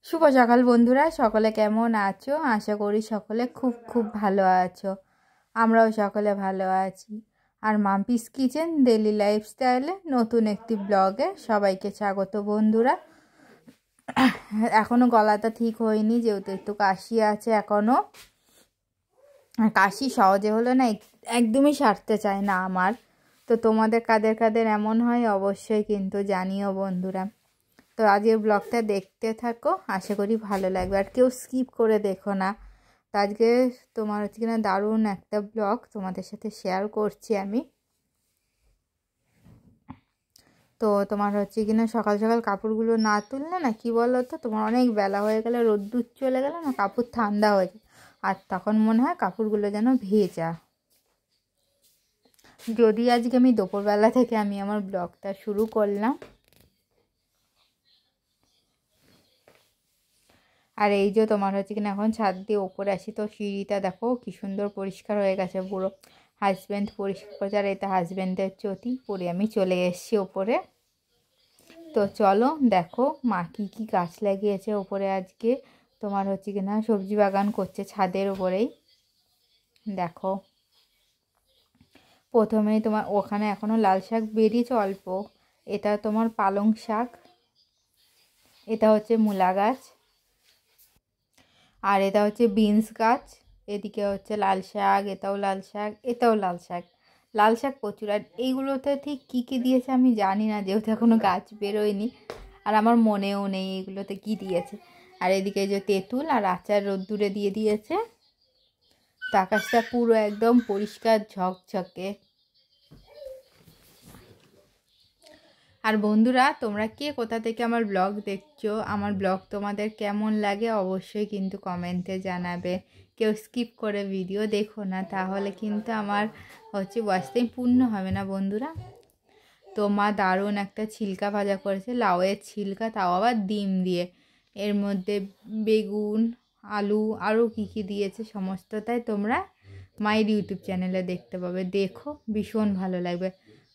শুভ সকাল বন্ধুরা, সকলে কেমন আছো? আশা করি সকলে খুব খুব ভালো আছো। আমরাও সকলে ভালো আছি। আর মাম্পিস কিচেন ডেইলি লাইফস্টাইলে নতুন একটি ব্লগে সবাইকে স্বাগত বন্ধুরা। এখনও গলাটা ঠিক হয়নি, যেহেতু একটু কাশি আছে এখনও। কাশি সহজে হলে না একদমই সারতে চায় না আমার। তো তোমাদের কাদের কাদের এমন হয় অবশ্যই কিন্তু জানিও বন্ধুরা। তো আজকের ব্লগটা দেখতে থাকো, আশা করি ভালো লাগবে। আর কেউ স্কিপ করে দেখো না। তো আজকে তোমার হচ্ছে কিনা দারুণ একটা ব্লগ তোমাদের সাথে শেয়ার করছি আমি। তো তোমার হচ্ছে কিনা সকাল সকাল কাপড়গুলো না তুললে না, কি বলো তো, তোমার অনেক বেলা হয়ে গেলে, রোদ্দুর চলে গেলে না, কাপড় ঠান্ডা হয়ে যায়। আর তখন মনে হয় কাপড়গুলো যেন ভেজা। যদি আজকে আমি দুপুরবেলা থেকে আমি আমার ব্লগটা শুরু করলাম। আর এই যে তোমার হচ্ছে কিনা এখন ছাদ দিয়ে ওপরে আসি, তো সিঁড়িটা দেখো কি সুন্দর পরিষ্কার হয়ে গেছে, পুরো হাজব্যান্ড পরিষ্কার করেছে। আর এটা হাজব্যান্ডের চটি পরে আমি চলে এসেছি ওপরে। তো চলো দেখো মা কী কী গাছ লাগিয়েছে ওপরে। আজকে তোমার হচ্ছে কিনা সবজি বাগান করছে ছাদের ওপরেই। দেখো প্রথমেই তোমার ওখানে এখনও লাল শাক বেরিয়েছে অল্প, এটা তোমার পালং শাক, এটা হচ্ছে মূলা গাছ, আর এটা হচ্ছে বিনস গাছ। এদিকে হচ্ছে লাল শাক, এটাও লাল শাক, এটাও লাল শাক। লাল শাক প্রচুর। আর এইগুলোতে ঠিক কী কী দিয়েছে আমি জানি না, যেহেতু এখনও গাছ বেরোয়নি, আর আমার মনেও নেই এগুলোতে কী দিয়েছে। আর এদিকে যে তেঁতুল আর আচার রোদ্দুরে দিয়ে দিয়েছে। তো আকাশটা পুরো একদম পরিষ্কার ঝকঝকে। আর বন্ধুরা, তোমরা কে কোথা থেকে আমার ব্লগ দেখছো, আমার ব্লগ তোমাদের কেমন লাগে অবশ্যই কিন্তু কমেন্টে জানাবে। কেউ স্কিপ করে ভিডিও দেখো না, তাহলে কিন্তু আমার হচ্ছে ওয়াচ টাইম পূর্ণ হবে না বন্ধুরা। তো মা দারুণ একটা ছিলকা ভাজা করেছে, লাউয়ের ছিলকা, তাও আবার ডিম দিয়ে। এর মধ্যে বেগুন, আলু, আরও কী কী দিয়েছে সমস্তটাই তোমরা মায়ের ইউটিউব চ্যানেলে দেখতে পাবে। দেখো ভীষণ ভালো লাগবে।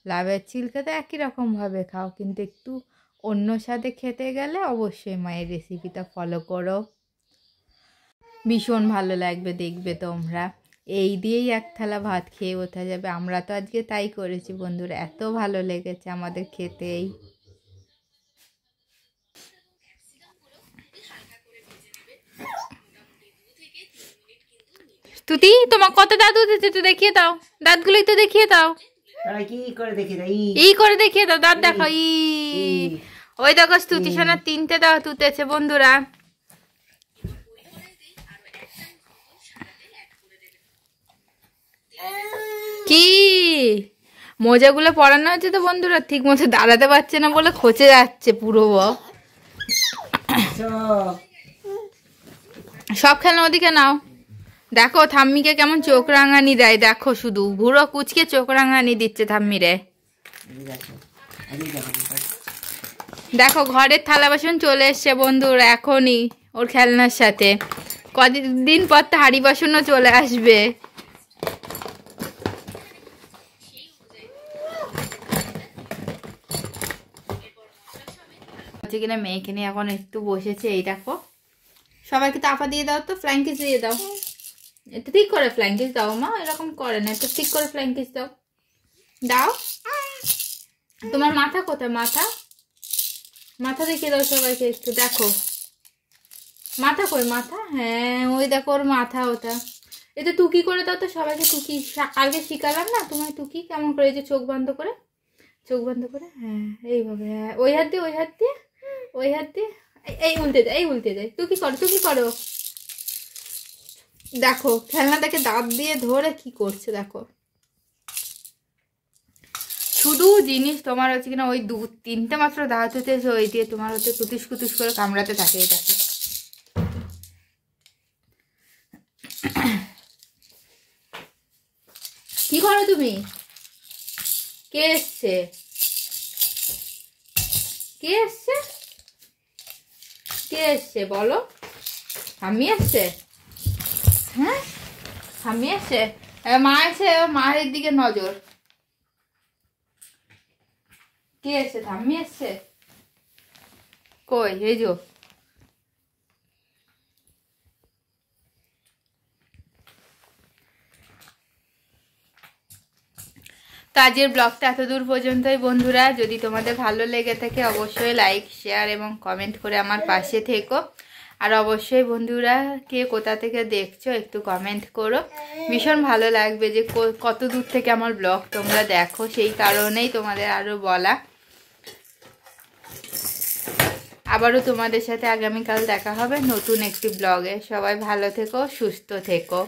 লাউয়ের ছিলকাটা একই রকমভাবে খাও, কিন্তু একটু অন্য স্বাদে খেতে গেলে অবশ্যই মায়ের রেসিপিটা ফলো করো, ভীষণ ভালো লাগবে দেখবে তোমরা। এই দিয়েই এক থালা ভাত খেয়ে ওঠা যাবে। আমরা তো আজকে তাই করেছি বন্ধুরা, এত ভালো লেগেছে আমাদের খেতেই। তুতি, তোমার কত দাঁত উঠেছে তো দেখিয়ে দাও, দাঁতগুলোই তো দেখিয়ে দাও। ই করে দেখিয়ে দাও, দাঁত দেখো। ওই দেখো স্তুতি সোনার 3টে দাঁত উঠেছে বন্ধুরা। কি মোজাগুলো পরানো হচ্ছে তো বন্ধুরা, ঠিক মতো দাঁড়াতে পারছে না বলে খচে যাচ্ছে পুরো। সব খেলনা ওদিকে নাও। দেখো ঠাম্মিকে কেমন চোখ রাঙানি দেয়, দেখো শুধু বুড়ো কুচকে চোখ রাঙানি দিচ্ছে ঠাম্মিরে। দেখো ঘরের থালা বাসন চলে এসছে বন্ধুরা এখনই ওর খেলনার সাথে। কদিন পর তো হাঁড়ি বাসনও চলে আসবে। কিনা মেয়েকে নিয়ে এখন একটু বসেছে। এই দেখো সবাইকে তাপা দিয়ে দাও, তো ফ্ল্যাং কিস দিয়ে দাও। এটা ঠিক করে ফ্ল্যাং কিস দাও মা, এরকম করে না, এটা ঠিক করে ফ্ল্যাং কিস দাও। দাও। তোমার মাথা কোথায়? মাথা মাথা দেখিয়ে দাও সবাইকে একটু। দেখো মাথা কই, মাথা, হ্যাঁ ওই দেখো ওর মাথা ওটা। এটা টুকি করে দাও তো সবাইকে। টুকি কালকে শিখালাম না তোমায়, টুকি কেমন করে, এই যে চোখ বন্ধ করে, চোখ বন্ধ করে, হ্যাঁ এইভাবে, হ্যাঁ ওই হাত দিয়ে, ওই হাত দিয়ে, ওই হাত দিয়ে, এই উল্টে দেয়, এই উল্টে দেয়। টুকি করো, টুকি করো। দেখো খেলনাটাকে দাঁত দিয়ে ধরে কি করছে দেখো। শুধু জিনিস তোমার হচ্ছে কিনা ওই 2-3টে মাত্র দাঁত হতেছে, ওই দিয়ে তোমার হচ্ছে কুতুস কুতুস করে কামড়াতে থাকে। দেখো কি করো তুমি? কে এসছে? কে এসছে? কে এসছে বলো? ঠাম্মি এসছে? হ্যাঁ ঠাম্মি এসছে, মা এসে মায়ের দিকে নজর। কে এসছে? ঠাম্মি এসছে। কই? এই যো তো আজকের ব্লগটা এত দূর পর্যন্তই বন্ধুরা। যদি তোমাদের ভালো লেগে থাকে অবশ্যই লাইক শেয়ার এবং কমেন্ট করে আমার পাশে থেকো। আর অবশ্যই বন্ধুরা কে কোথা থেকে দেখছো একটু কমেন্ট করো, ভীষণ ভালো লাগবে যে কত দূর থেকে আমার ব্লগ তোমরা দেখো, সেই কারণেই তোমাদের আরও বলা। আবারও তোমাদের সাথে আগামীকাল দেখা হবে নতুন একটি ব্লগে। সবাই ভালো থেকো, সুস্থ থেকো।